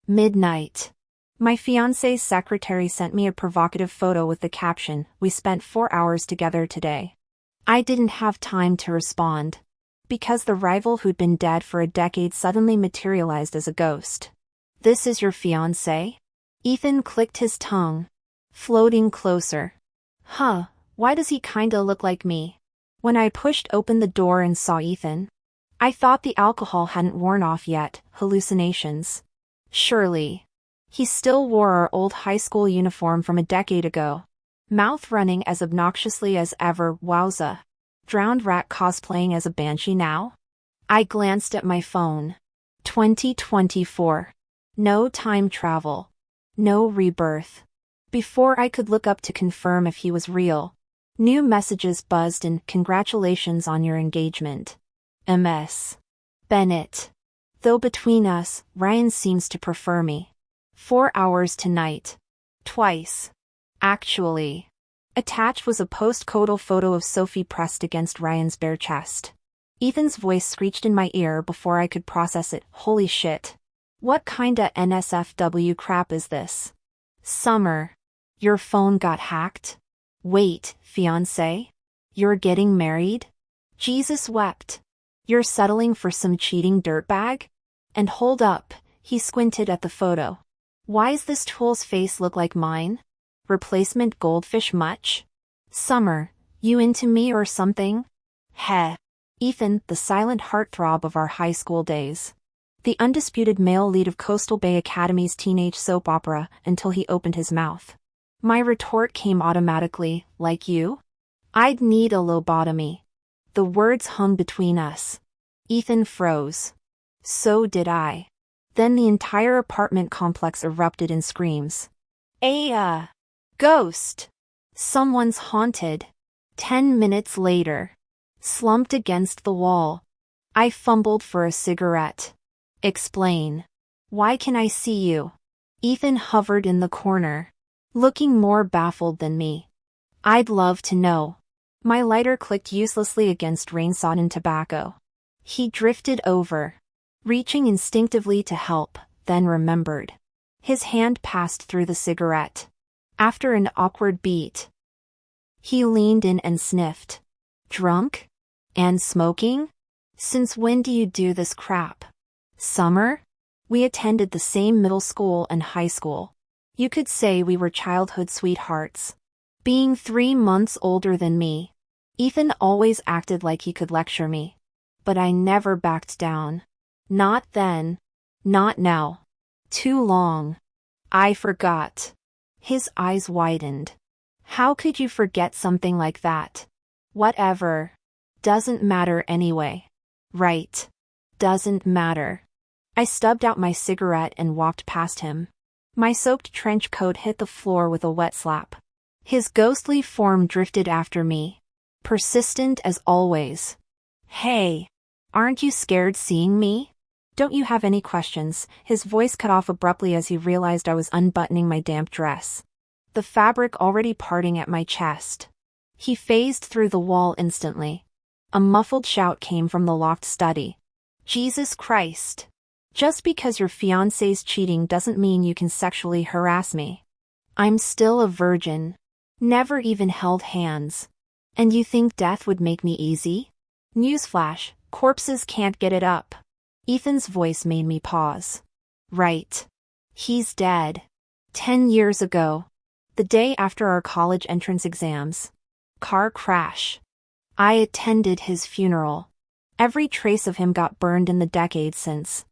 Midnight. My fiancé's secretary sent me a provocative photo with the caption, "We spent 4 hours together today." I didn't have time to respond. Because the rival who'd been dead for a decade suddenly materialized as a ghost. "This is your fiancé?" Ethan clicked his tongue. Floating closer. Huh, why does he kinda look like me? When I pushed open the door and saw Ethan, I thought the alcohol hadn't worn off yet. Hallucinations. Surely. He still wore our old high school uniform from a decade ago. Mouth running as obnoxiously as ever. Wowza. Drowned rat cosplaying as a banshee now? I glanced at my phone. 2024. No time travel. No rebirth. Before I could look up to confirm if he was real, new messages buzzed and "Congratulations on your engagement. MS. Bennett. Though between us, Ryan seems to prefer me. 4 hours tonight. Twice. Actually. Attached was a post-coital photo of Sophie pressed against Ryan's bare chest. Ethan's voice screeched in my ear before I could process it. Holy shit. What kinda NSFW crap is this? Summer. Your phone got hacked? Wait, fiancé? You're getting married? Jesus wept. You're settling for some cheating dirtbag? And hold up, he squinted at the photo. Why's this tool's face look like mine? Replacement goldfish much? Summer, you into me or something? Heh. Ethan, the silent heartthrob of our high school days. The undisputed male lead of Coastal Bay Academy's teenage soap opera until he opened his mouth. My retort came automatically, like you? I'd need a lobotomy. The words hung between us. Ethan froze. So did I. Then the entire apartment complex erupted in screams. Ghost! Someone's haunted. 10 minutes later. Slumped against the wall. I fumbled for a cigarette. Explain. Why can I see you? Ethan hovered in the corner, looking more baffled than me. I'd love to know. My lighter clicked uselessly against rain-sodden tobacco. He drifted over, reaching instinctively to help, then remembered. His hand passed through the cigarette. After an awkward beat, he leaned in and sniffed. Drunk? And smoking? Since when do you do this crap? Summer? We attended the same middle school and high school. You could say we were childhood sweethearts. Being 3 months older than me, Ethan always acted like he could lecture me. But I never backed down. Not then. Not now. Too long. I forgot. His eyes widened. How could you forget something like that? Whatever. Doesn't matter anyway. Right. Doesn't matter. I stubbed out my cigarette and walked past him. My soaked trench coat hit the floor with a wet slap. His ghostly form drifted after me. Persistent as always. Hey. Aren't you scared seeing me? Don't you have any questions? His voice cut off abruptly as he realized I was unbuttoning my damp dress, the fabric already parting at my chest. He phased through the wall instantly. A muffled shout came from the locked study. Jesus Christ. Just because your fiancé's cheating doesn't mean you can sexually harass me. I'm still a virgin. Never even held hands. And you think death would make me easy? Newsflash, corpses can't get it up. Ethan's voice made me pause. Right. He's dead. 10 years ago. The day after our college entrance exams. Car crash. I attended his funeral. Every trace of him got burned in the decades since.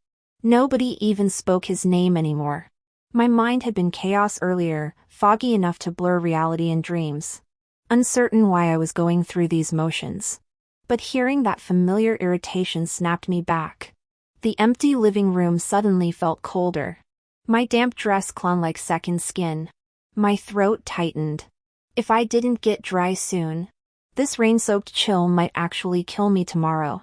Nobody even spoke his name anymore. My mind had been chaos earlier, foggy enough to blur reality and dreams. Uncertain why I was going through these motions. But hearing that familiar irritation snapped me back. The empty living room suddenly felt colder. My damp dress clung like second skin. My throat tightened. If I didn't get dry soon, this rain-soaked chill might actually kill me tomorrow.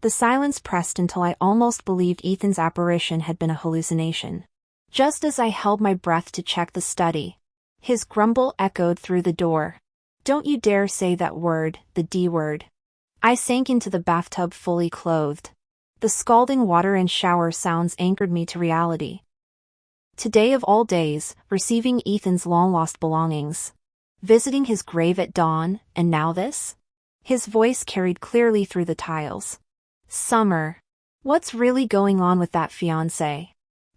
The silence pressed until I almost believed Ethan's apparition had been a hallucination. Just as I held my breath to check the study, his grumble echoed through the door. Don't you dare say that word, the D word. I sank into the bathtub fully clothed. The scalding water and shower sounds anchored me to reality. Today of all days, receiving Ethan's long-lost belongings. Visiting his grave at dawn, and now this? His voice carried clearly through the tiles. Summer. What's really going on with that fiancé?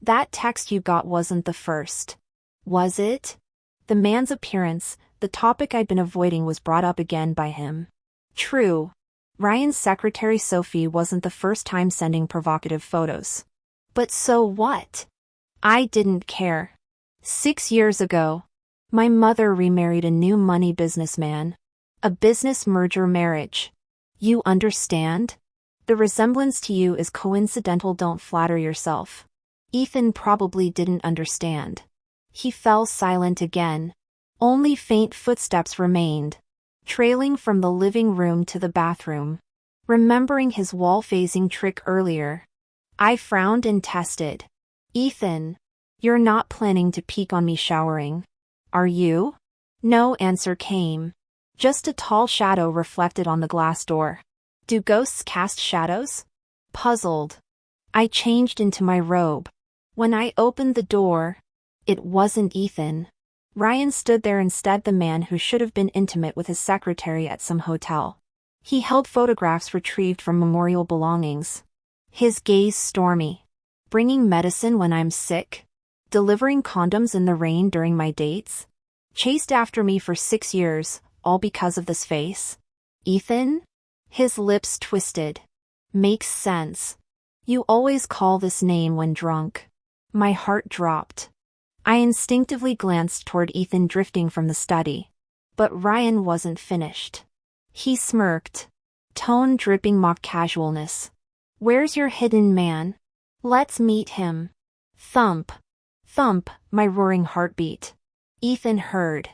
That text you got wasn't the first. Was it? The man's appearance, the topic I'd been avoiding, was brought up again by him. True. Ryan's secretary Sophie wasn't the first time sending provocative photos. But so what? I didn't care. 6 years ago, my mother remarried a new money businessman. A business merger marriage. You understand? The resemblance to you is coincidental, don't flatter yourself. Ethan probably didn't understand. He fell silent again. Only faint footsteps remained, trailing from the living room to the bathroom. Remembering his wall-facing trick earlier, I frowned and tested. Ethan, you're not planning to peek on me showering, are you? No answer came. Just a tall shadow reflected on the glass door. Do ghosts cast shadows? Puzzled, I changed into my robe. When I opened the door, it wasn't Ethan. Ryan stood there instead, the man who should have been intimate with his secretary at some hotel. He held photographs retrieved from memorial belongings. His gaze stormy. Bringing medicine when I'm sick? Delivering condoms in the rain during my dates? Chased after me for 6 years, all because of this face? Ethan? His lips twisted. Makes sense. You always call this name when drunk. My heart dropped. I instinctively glanced toward Ethan drifting from the study. But Ryan wasn't finished. He smirked. Tone dripping mock casualness. Where's your hidden man? Let's meet him. Thump. Thump, my roaring heartbeat. Ethan heard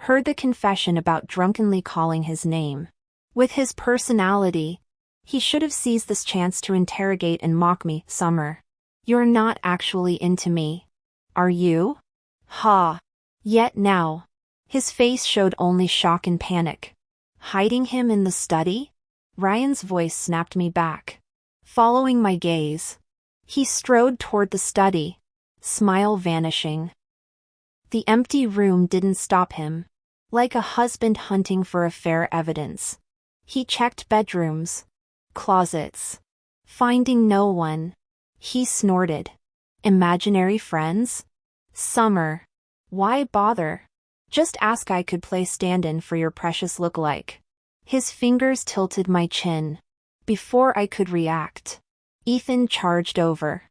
the confession about drunkenly calling his name. With his personality, he should have seized this chance to interrogate and mock me. Summer. You're not actually into me. Are you? Ha. Yet now. His face showed only shock and panic. Hiding him in the study? Ryan's voice snapped me back. Following my gaze, he strode toward the study, smile vanishing. The empty room didn't stop him. Like a husband hunting for affair evidence, he checked bedrooms, closets. Finding no one, he snorted. Imaginary friends? Summer. Why bother? Just ask, I could play stand-in for your precious lookalike. His fingers tilted my chin. Before I could react, Ethan charged over.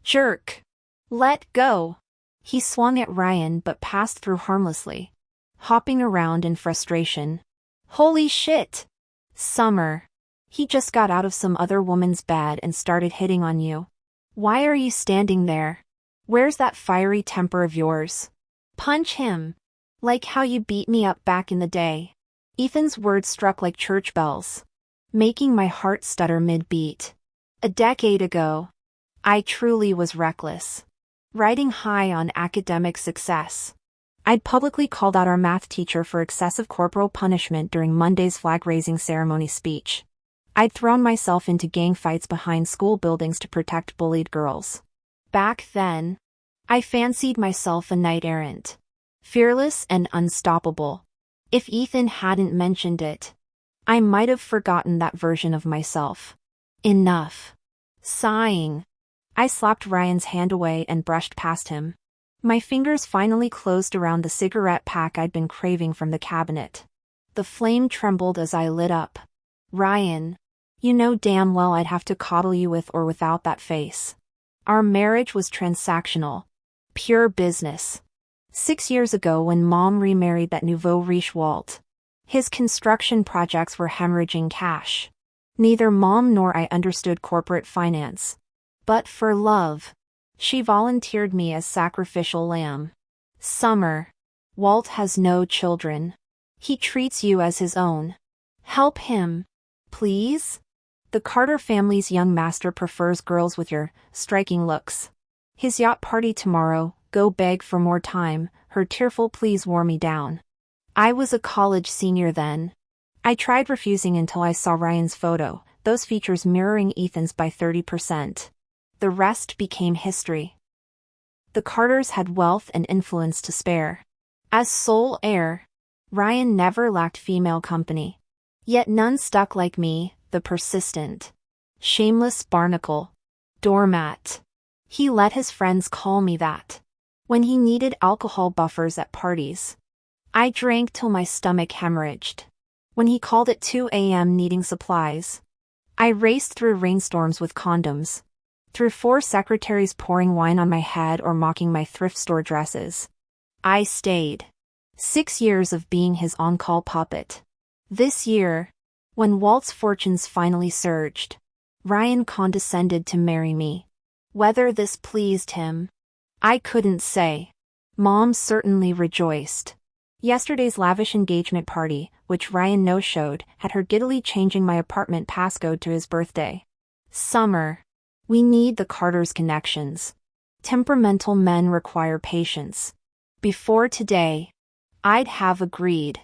Jerk. Let go. He swung at Ryan but passed through harmlessly, hopping around in frustration. Holy shit. Summer. He just got out of some other woman's bed and started hitting on you. Why are you standing there? Where's that fiery temper of yours? Punch him. Like how you beat me up back in the day. Ethan's words struck like church bells, making my heart stutter mid-beat. A decade ago, I truly was reckless. Riding high on academic success, I'd publicly called out our math teacher for excessive corporal punishment during Monday's flag-raising ceremony speech. I'd thrown myself into gang fights behind school buildings to protect bullied girls. Back then, I fancied myself a knight-errant, fearless and unstoppable. If Ethan hadn't mentioned it, I might have forgotten that version of myself. Enough. Sighing, I slapped Ryan's hand away and brushed past him. My fingers finally closed around the cigarette pack I'd been craving from the cabinet. The flame trembled as I lit up. Ryan, you know damn well I'd have to coddle you with or without that face. Our marriage was transactional. Pure business. 6 years ago when Mom remarried that nouveau riche Walt, his construction projects were hemorrhaging cash. Neither Mom nor I understood corporate finance. But for love, she volunteered me as sacrificial lamb. Summer. Walt has no children. He treats you as his own. Help him. Please? The Carter family's young master prefers girls with your striking looks. His yacht party tomorrow, go beg for more time, her tearful pleas wore me down. I was a college senior then. I tried refusing until I saw Ryan's photo, those features mirroring Ethan's by 30%. The rest became history. The Carters had wealth and influence to spare. As sole heir, Ryan never lacked female company. Yet none stuck like me, the persistent, shameless barnacle, doormat. He let his friends call me that. When he needed alcohol buffers at parties, I drank till my stomach hemorrhaged. When he called at 2 a.m. needing supplies, I raced through rainstorms with condoms, through 4 secretaries pouring wine on my head or mocking my thrift store dresses. I stayed. 6 years of being his on-call puppet. This year, when Walt's fortunes finally surged, Ryan condescended to marry me. Whether this pleased him, I couldn't say. Mom certainly rejoiced. Yesterday's lavish engagement party, which Ryan no-showed, had her giddily changing my apartment passcode to his birthday. Summer. We need the Carters' connections. Temperamental men require patience. Before today, I'd have agreed.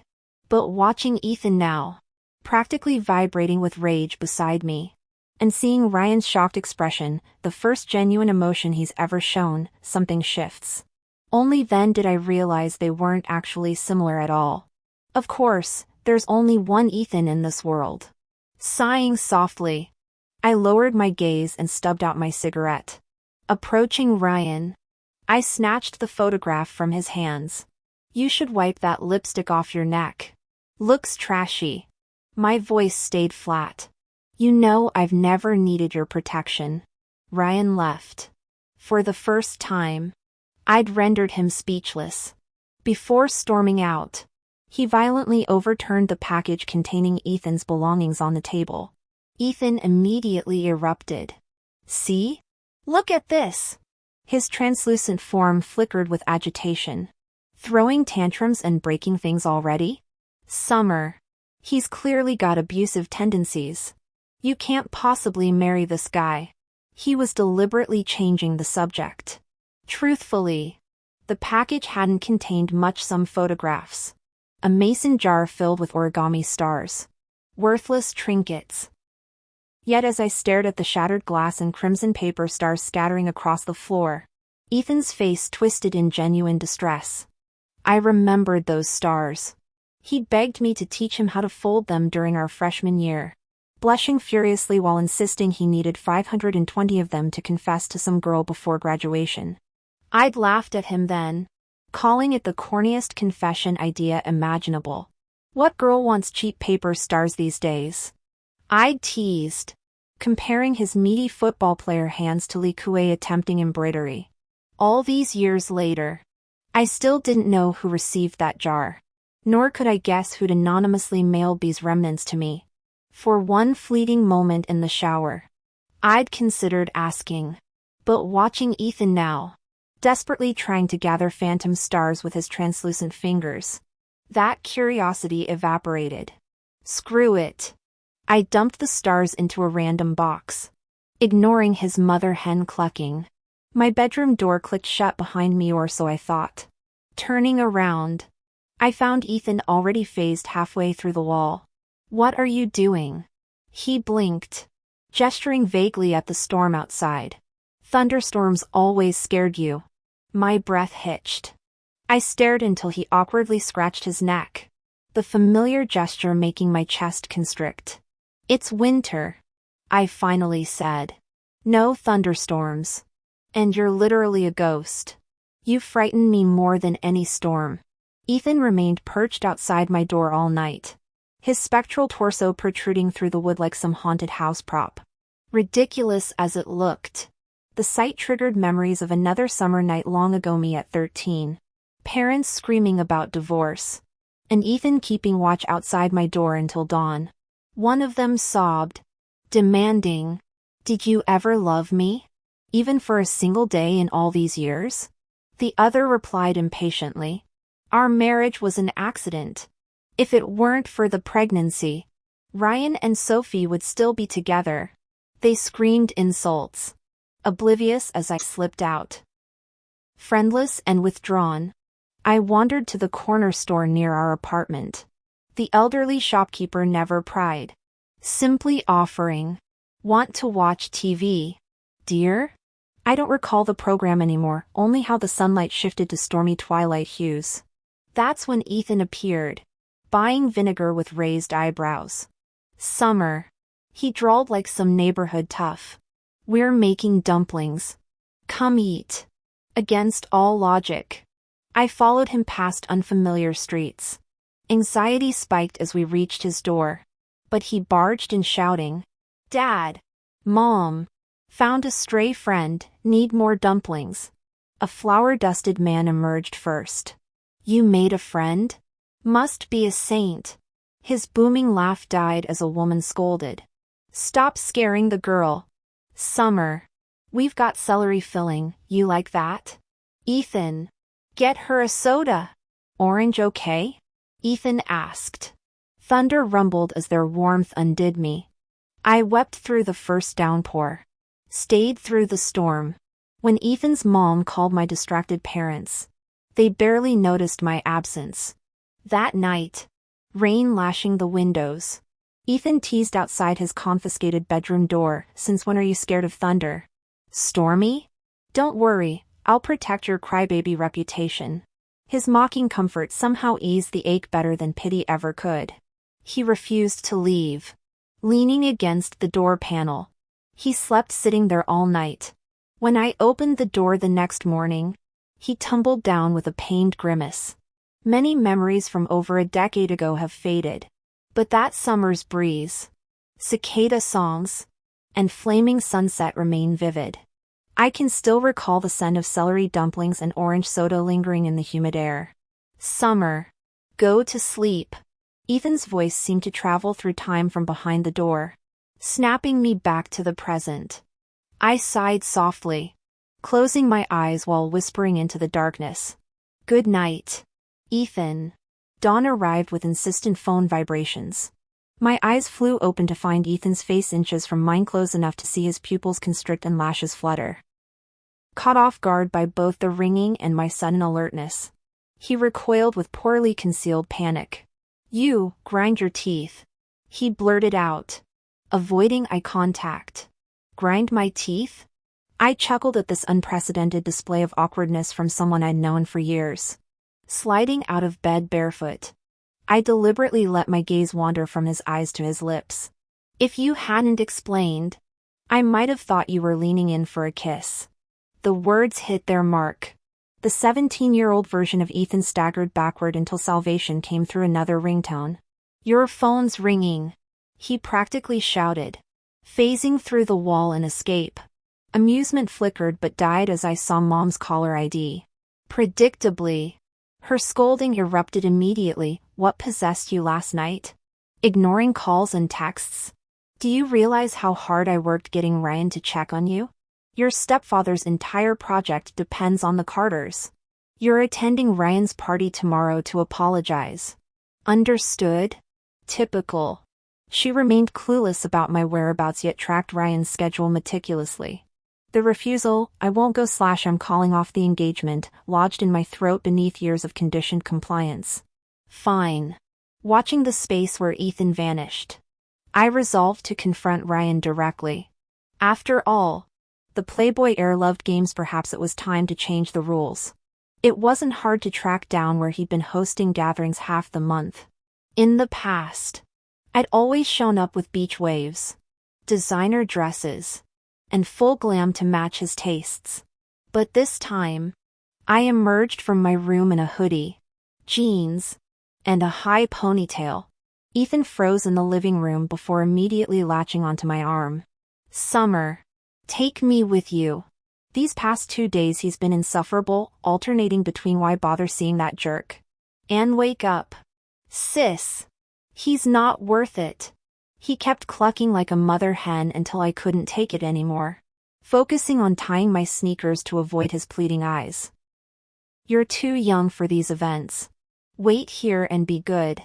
But watching Ethan now, practically vibrating with rage beside me, and seeing Ryan's shocked expression, the first genuine emotion he's ever shown, something shifts. Only then did I realize they weren't actually similar at all. Of course, there's only one Ethan in this world. Sighing softly, I lowered my gaze and stubbed out my cigarette. Approaching Ryan, I snatched the photograph from his hands. You should wipe that lipstick off your neck. Looks trashy. My voice stayed flat. You know I've never needed your protection. Ryan left. For the first time, I'd rendered him speechless. Before storming out, he violently overturned the package containing Ethan's belongings on the table. Ethan immediately erupted. See? Look at this! His translucent form flickered with agitation. Throwing tantrums and breaking things already? Summer. He's clearly got abusive tendencies. You can't possibly marry this guy. He was deliberately changing the subject. Truthfully, the package hadn't contained much. Some photographs. A mason jar filled with origami stars. Worthless trinkets. Yet as I stared at the shattered glass and crimson paper stars scattering across the floor, Ethan's face twisted in genuine distress. I remembered those stars. He'd begged me to teach him how to fold them during our freshman year, blushing furiously while insisting he needed 520 of them to confess to some girl before graduation. I'd laughed at him then, calling it the corniest confession idea imaginable. What girl wants cheap paper stars these days? I'd teased, comparing his meaty football player hands to Li Kuei attempting embroidery. All these years later, I still didn't know who received that jar. Nor could I guess who'd anonymously mailed these remnants to me. For one fleeting moment in the shower, I'd considered asking. But watching Ethan now, desperately trying to gather phantom stars with his translucent fingers, that curiosity evaporated. Screw it. I dumped the stars into a random box, ignoring his mother hen clucking. My bedroom door clicked shut behind me, or so I thought. Turning around, I found Ethan already phased halfway through the wall. What are you doing? He blinked, gesturing vaguely at the storm outside. Thunderstorms always scared you. My breath hitched. I stared until he awkwardly scratched his neck, the familiar gesture making my chest constrict. It's winter, I finally said. No thunderstorms. And you're literally a ghost. You frighten me more than any storm. Ethan remained perched outside my door all night, his spectral torso protruding through the wood like some haunted house prop. Ridiculous as it looked, the sight triggered memories of another summer night long ago, me at 13. Parents screaming about divorce, and Ethan keeping watch outside my door until dawn. One of them sobbed, demanding, "Did you ever love me? Even for a single day in all these years?" The other replied impatiently, "Our marriage was an accident. If it weren't for the pregnancy, Ryan and Sophie would still be together." They screamed insults, oblivious as I slipped out. Friendless and withdrawn, I wandered to the corner store near our apartment. The elderly shopkeeper never pried, simply offering, "Want to watch TV, dear?" I don't recall the program anymore, only how the sunlight shifted to stormy twilight hues. That's when Ethan appeared, buying vinegar with raised eyebrows. Summer. He drawled like some neighborhood tough. We're making dumplings. Come eat. Against all logic. I followed him past unfamiliar streets. Anxiety spiked as we reached his door. But he barged in shouting, "Dad! Mom! Found a stray friend, need more dumplings." A flour-dusted man emerged first. "You made a friend? Must be a saint." His booming laugh died as a woman scolded, "Stop scaring the girl. Summer. We've got celery filling, you like that?" "Ethan. Get her a soda." "Orange okay?" Ethan asked. Thunder rumbled as their warmth undid me. I wept through the first downpour. Stayed through the storm. When Ethan's mom called my distracted parents, they barely noticed my absence. That night, rain lashing the windows. Ethan teased outside his confiscated bedroom door, "Since when are you scared of thunder?" "Stormy? Don't worry, I'll protect your crybaby reputation." His mocking comfort somehow eased the ache better than pity ever could. He refused to leave. Leaning against the door panel, he slept sitting there all night. When I opened the door the next morning, he tumbled down with a pained grimace. Many memories from over a decade ago have faded. But that summer's breeze, cicada songs, and flaming sunset remain vivid. I can still recall the scent of celery dumplings and orange soda lingering in the humid air. Summer. Go to sleep. Ethan's voice seemed to travel through time from behind the door, snapping me back to the present. I sighed softly, closing my eyes while whispering into the darkness, "Good night, Ethan." Dawn arrived with insistent phone vibrations. My eyes flew open to find Ethan's face inches from mine, close enough to see his pupils constrict and lashes flutter. Caught off guard by both the ringing and my sudden alertness, he recoiled with poorly concealed panic. "You, grind your teeth," he blurted out, avoiding eye contact. "Grind my teeth?" I chuckled at this unprecedented display of awkwardness from someone I'd known for years. Sliding out of bed barefoot, I deliberately let my gaze wander from his eyes to his lips. "If you hadn't explained, I might have thought you were leaning in for a kiss." The words hit their mark. The 17-year-old version of Ethan staggered backward until salvation came through another ringtone. "Your phone's ringing," he practically shouted, phasing through the wall in escape. Amusement flickered but died as I saw Mom's caller ID. Predictably, her scolding erupted immediately. "What possessed you last night? Ignoring calls and texts? Do you realize how hard I worked getting Ryan to check on you? Your stepfather's entire project depends on the Carters. You're attending Ryan's party tomorrow to apologize." "Understood." Typical. She remained clueless about my whereabouts yet tracked Ryan's schedule meticulously. The refusal, "I won't go / I'm calling off the engagement," lodged in my throat beneath years of conditioned compliance. Fine. Watching the space where Ethan vanished, I resolved to confront Ryan directly. After all, the Playboy heir loved games. Perhaps it was time to change the rules. It wasn't hard to track down where he'd been hosting gatherings half the month. In the past, I'd always shown up with beach waves, designer dresses, and full glam to match his tastes. But this time, I emerged from my room in a hoodie, jeans, and a high ponytail. Ethan froze in the living room before immediately latching onto my arm. "Summer, take me with you." These past 2 days he's been insufferable, alternating between "Why bother seeing that jerk?" and "Wake up, sis. He's not worth it." He kept clucking like a mother hen until I couldn't take it anymore, focusing on tying my sneakers to avoid his pleading eyes. "You're too young for these events. Wait here and be good."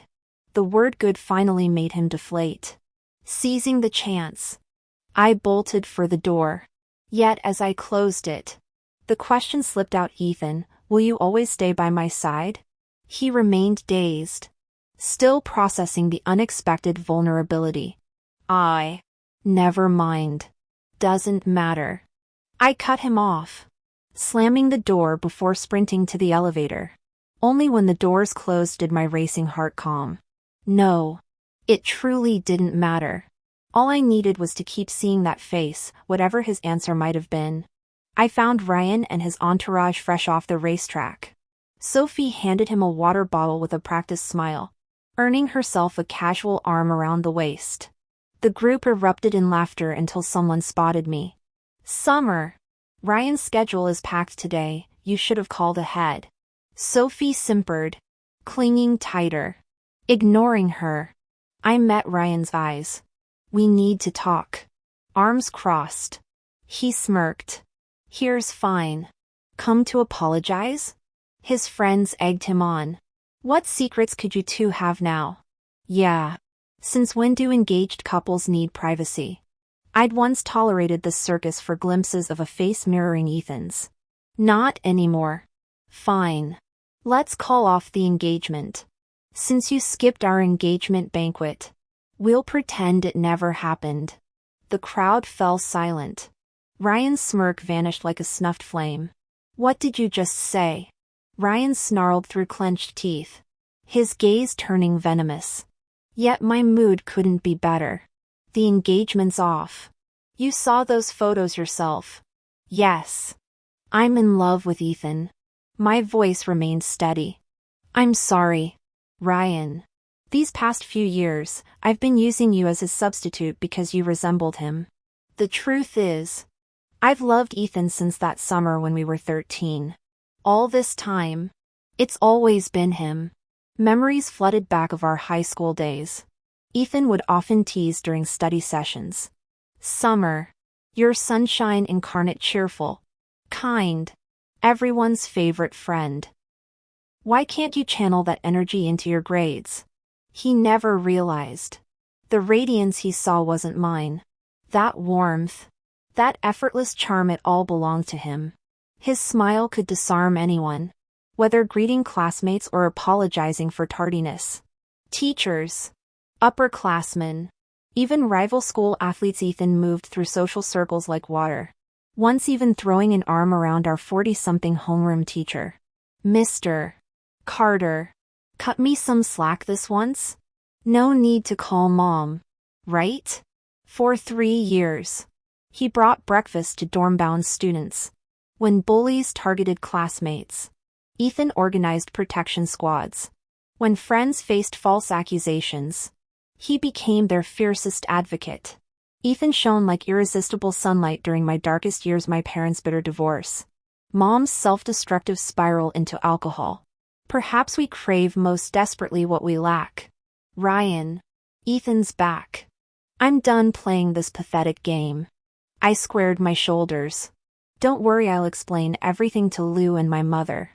The word "good" finally made him deflate. Seizing the chance, I bolted for the door. Yet as I closed it, the question slipped out, "Ethan, will you always stay by my side?" He remained dazed, still processing the unexpected vulnerability. "Never mind. Doesn't matter." I cut him off, slamming the door before sprinting to the elevator. Only when the doors closed did my racing heart calm. No. It truly didn't matter. All I needed was to keep seeing that face, whatever his answer might have been. I found Ryan and his entourage fresh off the racetrack. Sophie handed him a water bottle with a practiced smile, earning herself a casual arm around the waist. The group erupted in laughter until someone spotted me. Summer. Ryan's schedule is packed today, you should have called ahead. Sophie simpered, clinging tighter. Ignoring her, I met Ryan's eyes. We need to talk. Arms crossed. He smirked. Here's fine. Come to apologize? His friends egged him on. What secrets could you two have now? Yeah. Since when do engaged couples need privacy? I'd once tolerated this circus for glimpses of a face mirroring Ethan's. Not anymore. Fine. Let's call off the engagement. Since you skipped our engagement banquet, we'll pretend it never happened. The crowd fell silent. Ryan's smirk vanished like a snuffed flame. What did you just say? Ryan snarled through clenched teeth, his gaze turning venomous. Yet my mood couldn't be better. The engagement's off. You saw those photos yourself. Yes. I'm in love with Ethan. My voice remained steady. I'm sorry, Ryan. These past few years, I've been using you as his substitute because you resembled him. The truth is, I've loved Ethan since that summer when we were 13. All this time, it's always been him. Memories flooded back of our high school days. Ethan would often tease during study sessions. Summer, your sunshine incarnate, cheerful, kind, everyone's favorite friend. Why can't you channel that energy into your grades? He never realized. The radiance he saw wasn't mine. That warmth, that effortless charm, it all belonged to him. His smile could disarm anyone, whether greeting classmates or apologizing for tardiness. Teachers, upperclassmen, even rival school athletes. Ethan moved through social circles like water, once even throwing an arm around our 40-something homeroom teacher. Mr. Carter, cut me some slack this once? No need to call mom, right? For 3 years, he brought breakfast to dorm-bound students. When bullies targeted classmates, Ethan organized protection squads. When friends faced false accusations, he became their fiercest advocate. Ethan shone like irresistible sunlight during my darkest years, my parents' bitter divorce, mom's self-destructive spiral into alcohol. Perhaps we crave most desperately what we lack. Ryan, Ethan's back. I'm done playing this pathetic game. I squared my shoulders. Don't worry, I'll explain everything to Lou and my mother.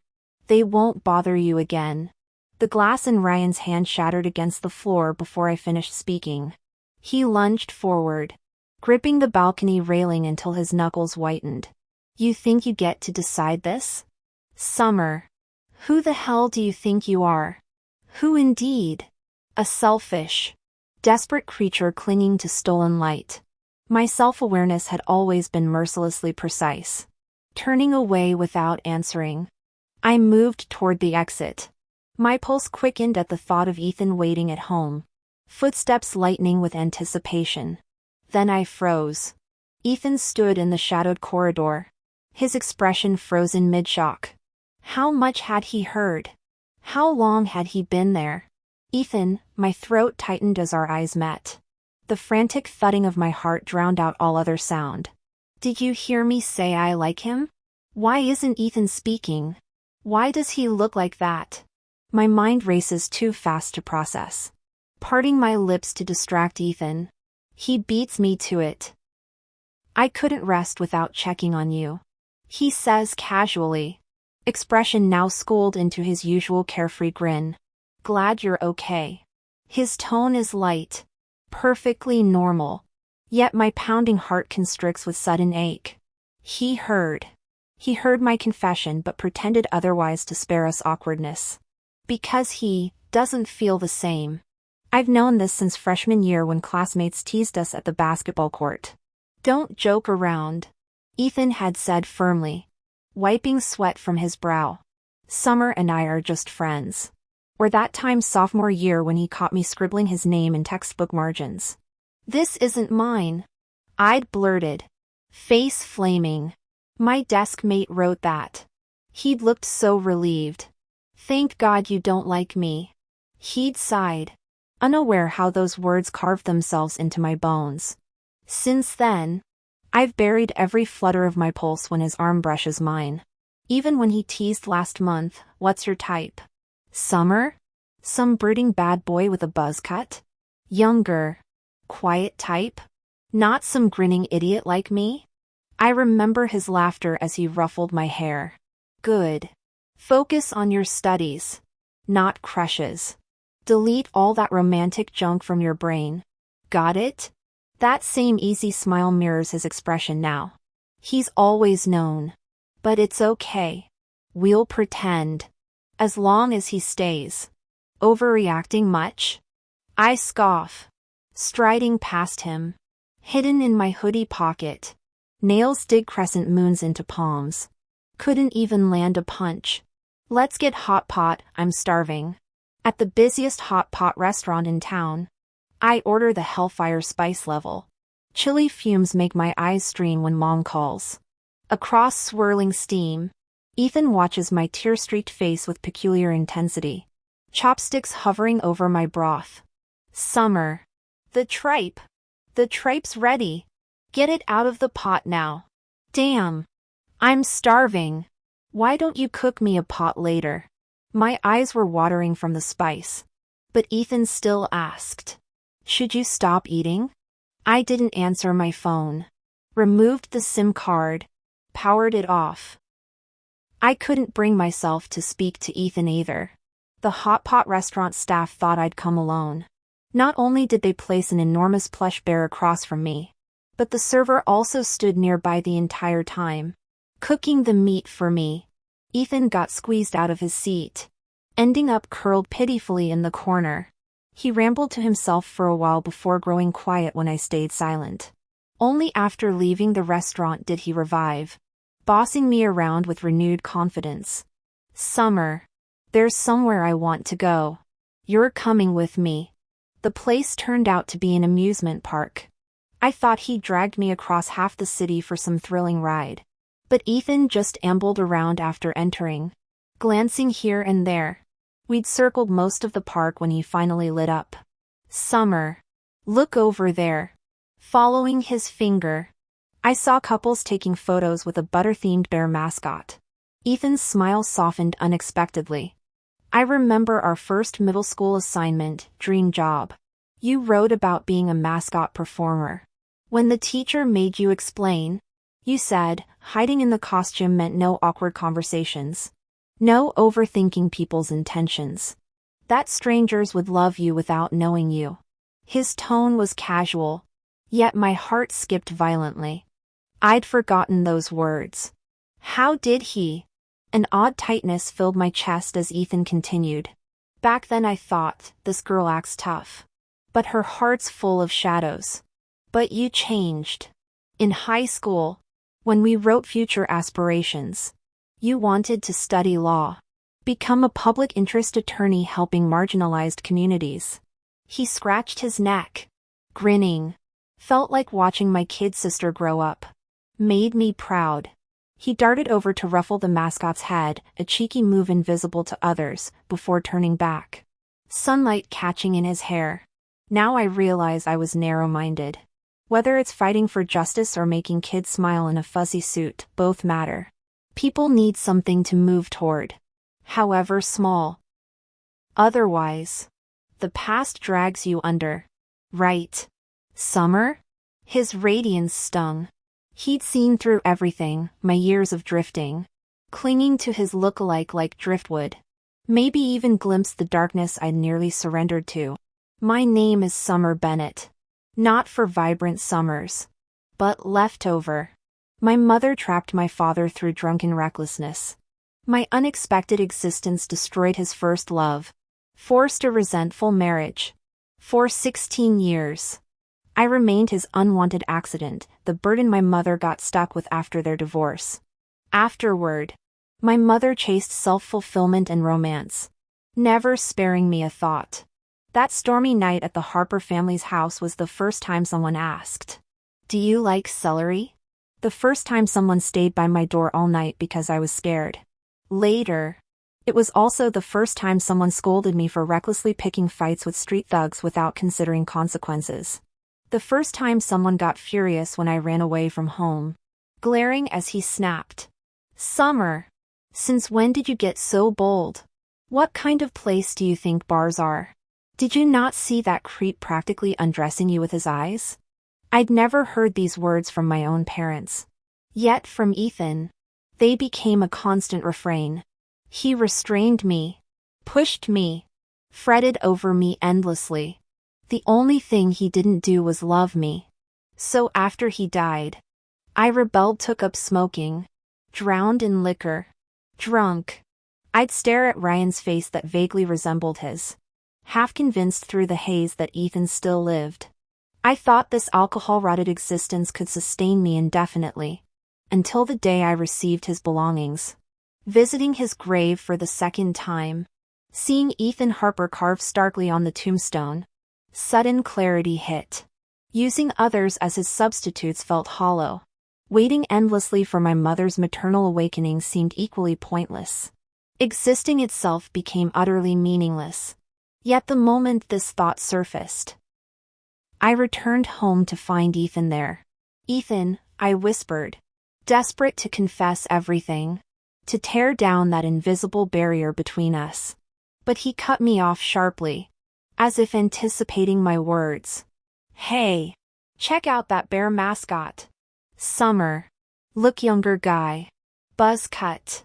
They won't bother you again. The glass in Ryan's hand shattered against the floor before I finished speaking. He lunged forward, gripping the balcony railing until his knuckles whitened. You think you get to decide this? Summer. Who the hell do you think you are? Who indeed? A selfish, desperate creature clinging to stolen light. My self-awareness had always been mercilessly precise. Turning away without answering, I moved toward the exit. My pulse quickened at the thought of Ethan waiting at home, footsteps lightening with anticipation. Then I froze. Ethan stood in the shadowed corridor, his expression frozen mid-shock. How much had he heard? How long had he been there? Ethan, my throat tightened as our eyes met. The frantic thudding of my heart drowned out all other sound. Did you hear me say I like him? Why isn't Ethan speaking? Why does he look like that? My mind races too fast to process. Parting my lips to distract Ethan. He beats me to it. I couldn't rest without checking on you, he says casually, expression now schooled into his usual carefree grin. Glad you're okay. His tone is light, perfectly normal, yet my pounding heart constricts with sudden ache. He heard my confession but pretended otherwise to spare us awkwardness. Because he doesn't feel the same. I've known this since freshman year when classmates teased us at the basketball court. Don't joke around. Ethan had said firmly, wiping sweat from his brow. Summer and I are just friends. Or that time sophomore year when he caught me scribbling his name in textbook margins. This isn't mine, I'd blurted, face flaming. My desk mate wrote that. He'd looked so relieved. Thank God you don't like me. He'd sighed, unaware how those words carved themselves into my bones. Since then, I've buried every flutter of my pulse when his arm brushes mine. Even when he teased last month, "What's your type? Summer? Some brooding bad boy with a buzz cut? Younger, quiet type? Not some grinning idiot like me?" I remember his laughter as he ruffled my hair. Good. Focus on your studies, not crushes. Delete all that romantic junk from your brain. Got it? That same easy smile mirrors his expression now. He's always known. But it's okay. We'll pretend. As long as he stays. Overreacting much? I scoff. Striding past him. Hidden in my hoodie pocket. Nails dig crescent moons into palms. Couldn't even land a punch. Let's get hot pot, I'm starving. At the busiest hot pot restaurant in town. I order the Hellfire spice level. Chili fumes make my eyes stream when Mom calls. Across swirling steam, Ethan watches my tear-streaked face with peculiar intensity. Chopsticks hovering over my broth. Summer. The tripe. The tripe's ready. Get it out of the pot now. Damn. I'm starving. Why don't you cook me a pot later? My eyes were watering from the spice. But Ethan still asked. Should you stop eating? I didn't answer my phone. Removed the SIM card. Powered it off. I couldn't bring myself to speak to Ethan either. The hot pot restaurant staff thought I'd come alone. Not only did they place an enormous plush bear across from me, but the server also stood nearby the entire time, cooking the meat for me. Ethan got squeezed out of his seat, ending up curled pitifully in the corner. He rambled to himself for a while before growing quiet when I stayed silent. Only after leaving the restaurant did he revive, bossing me around with renewed confidence. Summer. There's somewhere I want to go. You're coming with me. The place turned out to be an amusement park. I thought he dragged me across half the city for some thrilling ride. But Ethan just ambled around after entering, glancing here and there. We'd circled most of the park when he finally lit up. Summer. Look over there. Following his finger, I saw couples taking photos with a butter-themed bear mascot. Ethan's smile softened unexpectedly. I remember our first middle school assignment, dream job. You wrote about being a mascot performer. When the teacher made you explain, you said, hiding in the costume meant no awkward conversations. No overthinking people's intentions. That strangers would love you without knowing you. His tone was casual, yet my heart skipped violently. I'd forgotten those words. How did he? An odd tightness filled my chest as Ethan continued. Back then I thought, this girl acts tough. But her heart's full of shadows. But you changed. In high school, when we wrote future aspirations, you wanted to study law. Become a public interest attorney helping marginalized communities. He scratched his neck, grinning. Felt like watching my kid sister grow up. Made me proud. He darted over to ruffle the mascot's head, a cheeky move invisible to others, before turning back. Sunlight catching in his hair. Now I realize I was narrow-minded. Whether it's fighting for justice or making kids smile in a fuzzy suit, both matter. People need something to move toward, however small. Otherwise, the past drags you under. Right? Summer? His radiance stung. He'd seen through everything, my years of drifting. Clinging to his look-alike like driftwood. Maybe even glimpsed the darkness I'd nearly surrendered to. My name is Summer Bennett. Not for vibrant summers. But leftover. My mother trapped my father through drunken recklessness. My unexpected existence destroyed his first love. Forced a resentful marriage. For 16 years. I remained his unwanted accident, the burden my mother got stuck with after their divorce. Afterward, my mother chased self-fulfillment and romance, never sparing me a thought. That stormy night at the Harper family's house was the first time someone asked, "Do you like celery?" The first time someone stayed by my door all night because I was scared. Later, it was also the first time someone scolded me for recklessly picking fights with street thugs without considering consequences. The first time someone got furious when I ran away from home, glaring as he snapped, "Summer, since when did you get so bold? What kind of place do you think bars are? Did you not see that creep practically undressing you with his eyes?" I'd never heard these words from my own parents. Yet from Ethan, they became a constant refrain. He restrained me, pushed me, fretted over me endlessly. The only thing he didn't do was love me. So after he died, I rebelled, took up smoking, drowned in liquor, drunk. I'd stare at Ryan's face that vaguely resembled his, half convinced through the haze that Ethan still lived. I thought this alcohol-rotted existence could sustain me indefinitely, until the day I received his belongings. Visiting his grave for the second time, seeing Ethan Harper carved starkly on the tombstone, sudden clarity hit. Using others as his substitutes felt hollow. Waiting endlessly for my mother's maternal awakening seemed equally pointless. Existing itself became utterly meaningless. Yet the moment this thought surfaced, I returned home to find Ethan there. "Ethan," I whispered, desperate to confess everything, to tear down that invisible barrier between us. But he cut me off sharply, as if anticipating my words. "Hey, check out that bear mascot. Summer. Look younger guy. Buzz cut.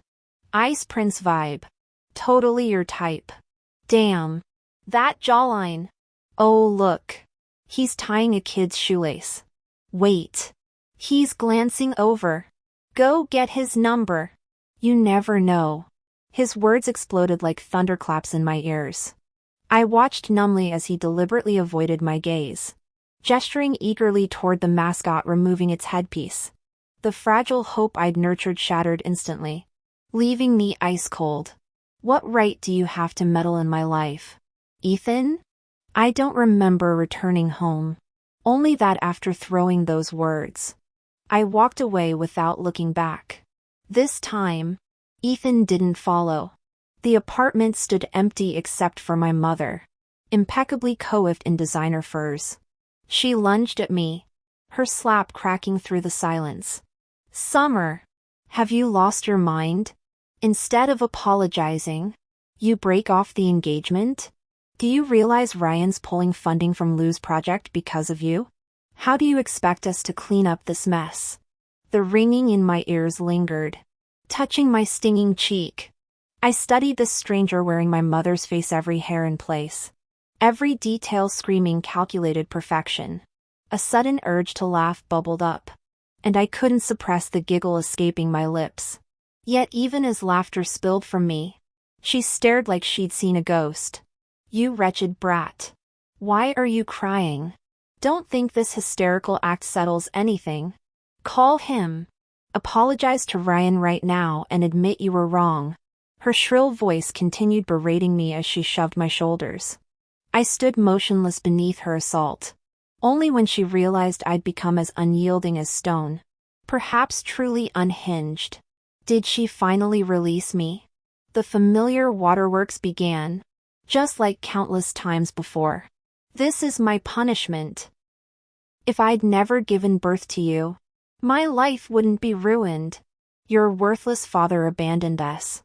Ice Prince vibe. Totally your type. Damn. That jawline. Oh look. He's tying a kid's shoelace. Wait. He's glancing over. Go get his number. You never know." His words exploded like thunderclaps in my ears. I watched numbly as he deliberately avoided my gaze, gesturing eagerly toward the mascot, removing its headpiece. The fragile hope I'd nurtured shattered instantly, leaving me ice cold. What right do you have to meddle in my life, Ethan? I don't remember returning home, only that after throwing those words, I walked away without looking back. This time, Ethan didn't follow. The apartment stood empty except for my mother, impeccably coiffed in designer furs. She lunged at me, her slap cracking through the silence. "Summer, have you lost your mind? Instead of apologizing, you break off the engagement? Do you realize Ryan's pulling funding from Lou's project because of you? How do you expect us to clean up this mess?" The ringing in my ears lingered, touching my stinging cheek. I studied this stranger, wearing my mother's face, every hair in place, every detail screaming calculated perfection. A sudden urge to laugh bubbled up, and I couldn't suppress the giggle escaping my lips. Yet even as laughter spilled from me, she stared like she'd seen a ghost. "You wretched brat. Why are you crying? Don't think this hysterical act settles anything. Call him. Apologize to Ryan right now and admit you were wrong." Her shrill voice continued berating me as she shoved my shoulders. I stood motionless beneath her assault. Only when she realized I'd become as unyielding as stone, perhaps truly unhinged, did she finally release me. The familiar waterworks began, just like countless times before. "This is my punishment. If I'd never given birth to you, my life wouldn't be ruined. Your worthless father abandoned us.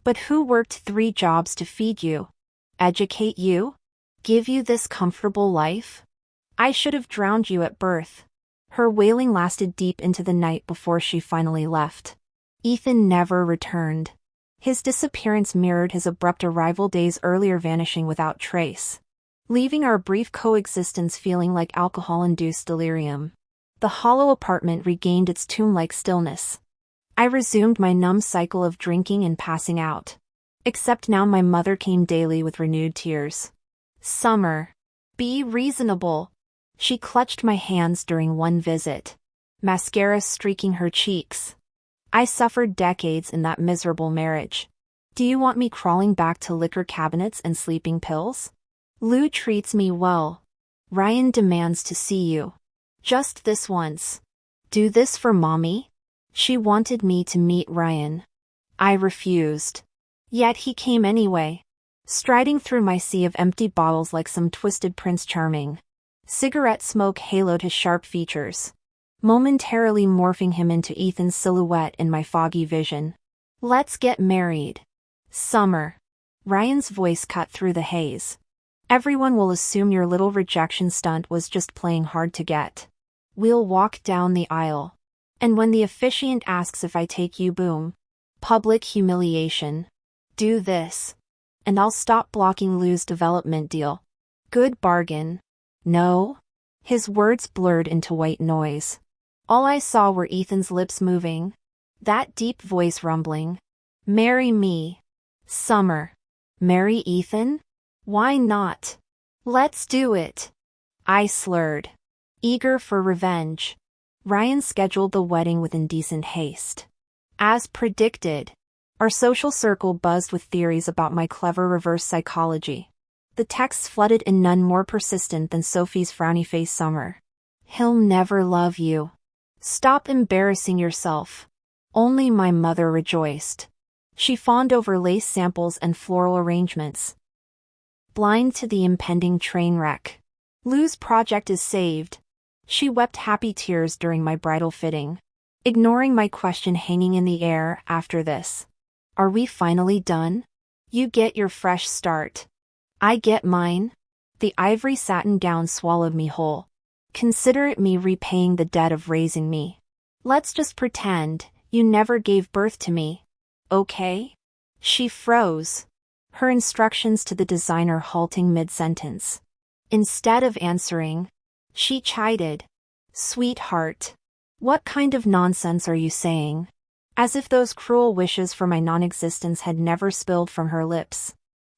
But who worked 3 jobs to feed you, educate you, give you this comfortable life? I should have drowned you at birth." Her wailing lasted deep into the night before she finally left. Ethan never returned. His disappearance mirrored his abrupt arrival days earlier, vanishing without trace, leaving our brief coexistence feeling like alcohol-induced delirium. The hollow apartment regained its tomb-like stillness. I resumed my numb cycle of drinking and passing out. Except now my mother came daily with renewed tears. "Summer, be reasonable. She clutched my hands during one visit, mascara streaking her cheeks. I suffered decades in that miserable marriage. Do you want me crawling back to liquor cabinets and sleeping pills? Lou treats me well. Ryan demands to see you. Just this once. Do this for mommy? She wanted me to meet Ryan. I refused. Yet he came anyway, striding through my sea of empty bottles like some twisted Prince Charming. Cigarette smoke haloed his sharp features, momentarily morphing him into Ethan's silhouette in my foggy vision. Let's get married. Summer. Ryan's voice cut through the haze. Everyone will assume your little rejection stunt was just playing hard to get. We'll walk down the aisle. And when the officiant asks if I take you, boom. Public humiliation. Do this. And I'll stop blocking Lou's development deal. Good bargain. No? His words blurred into white noise. All I saw were Ethan's lips moving. That deep voice rumbling. Marry me. Summer. Marry Ethan? Why not? Let's do it. I slurred, eager for revenge. Ryan scheduled the wedding with indecent haste. As predicted, our social circle buzzed with theories about my clever reverse psychology. The texts flooded in, none more persistent than Sophie's frowny face. Summer. He'll never love you. Stop embarrassing yourself. Only my mother rejoiced. She fawned over lace samples and floral arrangements. Blind to the impending train wreck. Lou's project is saved. She wept happy tears during my bridal fitting, ignoring my question hanging in the air. After this, are we finally done? You get your fresh start. I get mine. The ivory satin gown swallowed me whole. Consider it me repaying the debt of raising me. Let's just pretend you never gave birth to me. Okay? She froze, her instructions to the designer halting mid-sentence. Instead of answering, she chided. Sweetheart. What kind of nonsense are you saying? As if those cruel wishes for my non-existence had never spilled from her lips.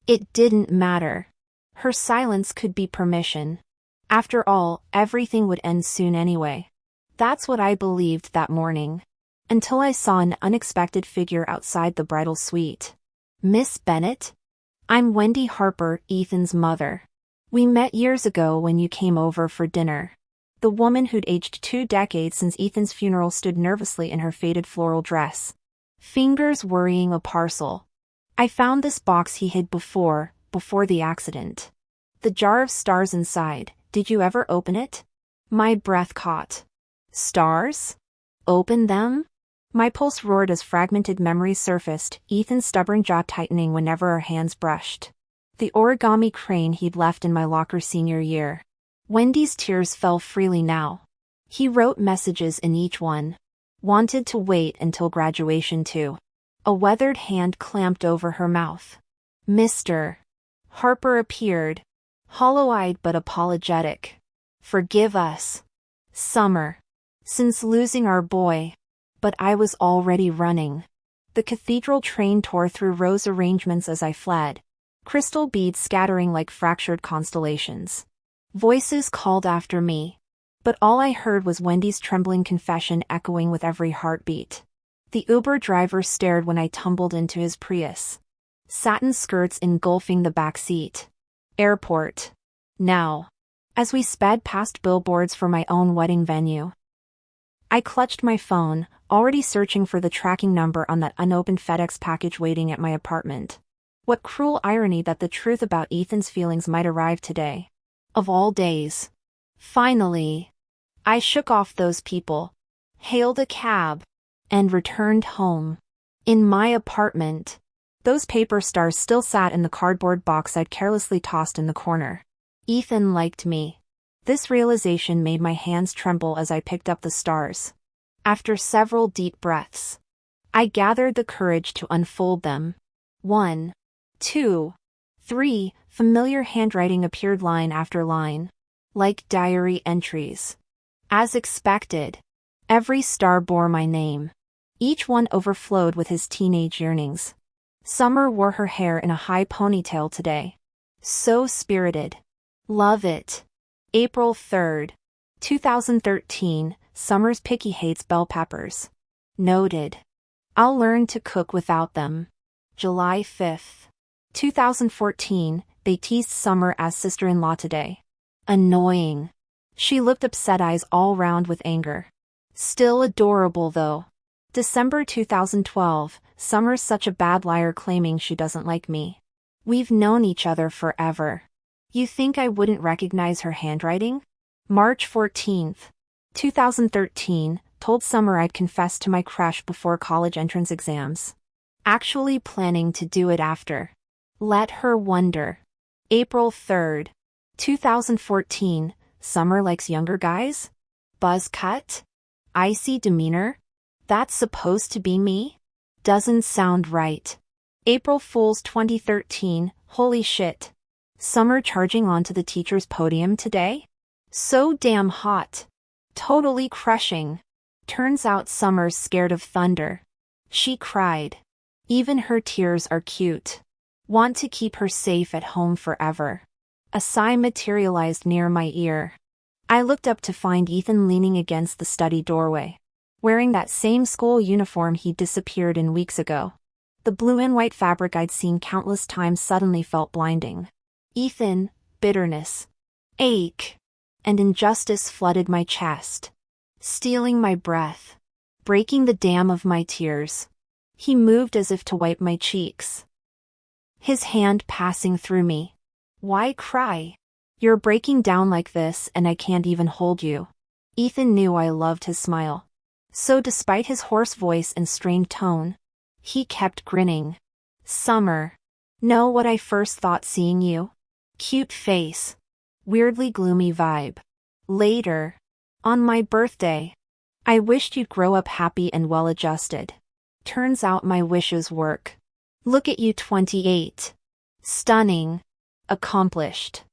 It didn't matter. Her silence could be permission. After all, everything would end soon anyway. That's what I believed that morning. Until I saw an unexpected figure outside the bridal suite. Miss Bennett? I'm Wendy Harper, Ethan's mother. We met years ago when you came over for dinner. The woman who'd aged 2 decades since Ethan's funeral stood nervously in her faded floral dress, fingers worrying a parcel. I found this box he hid before the accident. The jar of stars inside. Did you ever open it? My breath caught. Stars? Open them? My pulse roared as fragmented memories surfaced, Ethan's stubborn jaw tightening whenever our hands brushed. The origami crane he'd left in my locker senior year. Wendy's tears fell freely now. He wrote messages in each one. Wanted to wait until graduation too. A weathered hand clamped over her mouth. Mr. Harper appeared, hollow-eyed but apologetic. Forgive us. Summer. Since losing our boy. But I was already running. The cathedral train tore through rose arrangements as I fled, crystal beads scattering like fractured constellations. Voices called after me, but all I heard was Wendy's trembling confession echoing with every heartbeat. The Uber driver stared when I tumbled into his Prius, satin skirts engulfing the back seat. Airport. Now. As we sped past billboards for my own wedding venue, I clutched my phone, already searching for the tracking number on that unopened FedEx package waiting at my apartment. What cruel irony that the truth about Ethan's feelings might arrive today. Of all days. Finally. I shook off those people, hailed a cab, and returned home. In my apartment. Those paper stars still sat in the cardboard box I'd carelessly tossed in the corner. Ethan liked me. This realization made my hands tremble as I picked up the stars. After several deep breaths, I gathered the courage to unfold them. 1, 2, 3, familiar handwriting appeared line after line, like diary entries. As expected, every star bore my name. Each one overflowed with his teenage yearnings. Summer wore her hair in a high ponytail today. So spirited. Love it. April 3rd, 2013, Summer's picky hates bell peppers. Noted. I'll learn to cook without them. July 5th, 2014, they teased Summer as sister-in-law today. Annoying. She looked upset, eyes all round with anger. Still adorable though. December 2012, Summer's such a bad liar claiming she doesn't like me. We've known each other forever. You think I wouldn't recognize her handwriting? March 14th, 2013, told Summer I'd confess to my crush before college entrance exams. Actually planning to do it after. Let her wonder. April 3rd, 2014, Summer likes younger guys? Buzz cut? Icy demeanor? That's supposed to be me? Doesn't sound right. April Fool's 2013, holy shit. Summer charging onto the teacher's podium today? So damn hot. Totally crushing. Turns out Summer's scared of thunder. She cried. Even her tears are cute. Want to keep her safe at home forever. A sigh materialized near my ear. I looked up to find Ethan leaning against the study doorway, wearing that same school uniform he'd disappeared in weeks ago. The blue and white fabric I'd seen countless times suddenly felt blinding. Ethan, bitterness, ache, and injustice flooded my chest, stealing my breath, breaking the dam of my tears. He moved as if to wipe my cheeks, his hand passing through me. Why cry? You're breaking down like this and I can't even hold you. Ethan knew I loved his smile. So despite his hoarse voice and strained tone, he kept grinning. Summer. Know what I first thought seeing you? Cute face. Weirdly gloomy vibe. Later. On my birthday. I wished you'd grow up happy and well-adjusted. Turns out my wishes work. Look at you, 28. Stunning. Accomplished.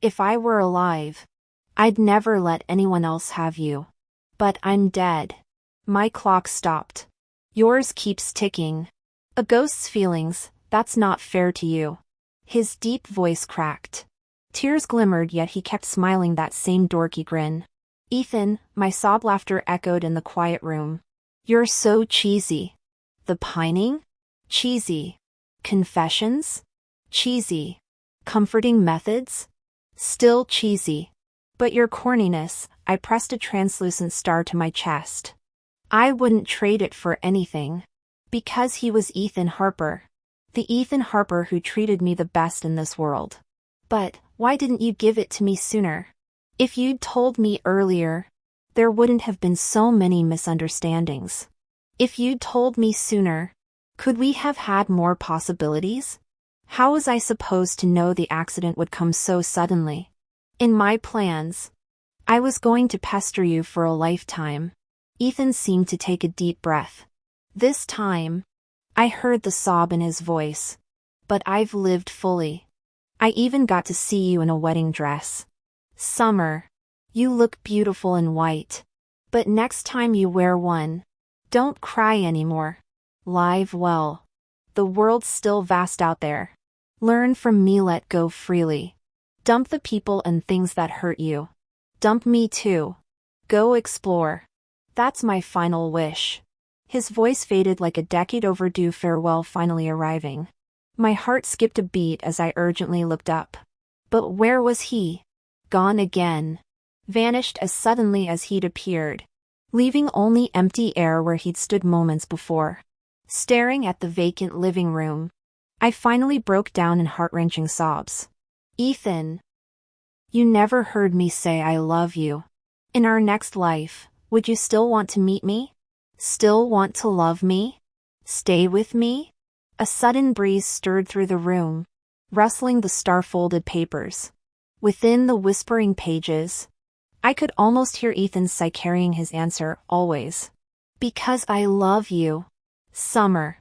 If I were alive, I'd never let anyone else have you. But I'm dead. My clock stopped. Yours keeps ticking. A ghost's feelings, that's not fair to you. His deep voice cracked. Tears glimmered, yet he kept smiling that same dorky grin. Ethan, my sob laughter echoed in the quiet room. You're so cheesy. The pining? Cheesy. Confessions? Cheesy. Comforting methods? Still cheesy. But your corniness, I pressed a translucent star to my chest. I wouldn't trade it for anything. Because he was Ethan Harper. The Ethan Harper who treated me the best in this world. But, why didn't you give it to me sooner? If you'd told me earlier, there wouldn't have been so many misunderstandings. If you'd told me sooner, could we have had more possibilities? How was I supposed to know the accident would come so suddenly? In my plans, I was going to pester you for a lifetime. Ethan seemed to take a deep breath. This time, I heard the sob in his voice. But I've lived fully. I even got to see you in a wedding dress. Summer, you look beautiful in white. But next time you wear one, don't cry anymore. Live well. The world's still vast out there. Learn from me, let go freely. Dump the people and things that hurt you. Dump me too. Go explore. That's my final wish. His voice faded like a decade overdue farewell finally arriving. My heart skipped a beat as I urgently looked up. But where was he? Gone again. Vanished as suddenly as he'd appeared, leaving only empty air where he'd stood moments before. Staring at the vacant living room, I finally broke down in heart-wrenching sobs. Ethan, you never heard me say I love you. In our next life, would you still want to meet me? Still want to love me? Stay with me? A sudden breeze stirred through the room, rustling the star-folded papers. Within the whispering pages, I could almost hear Ethan's sigh carrying his answer, always. Because I love you. Summer.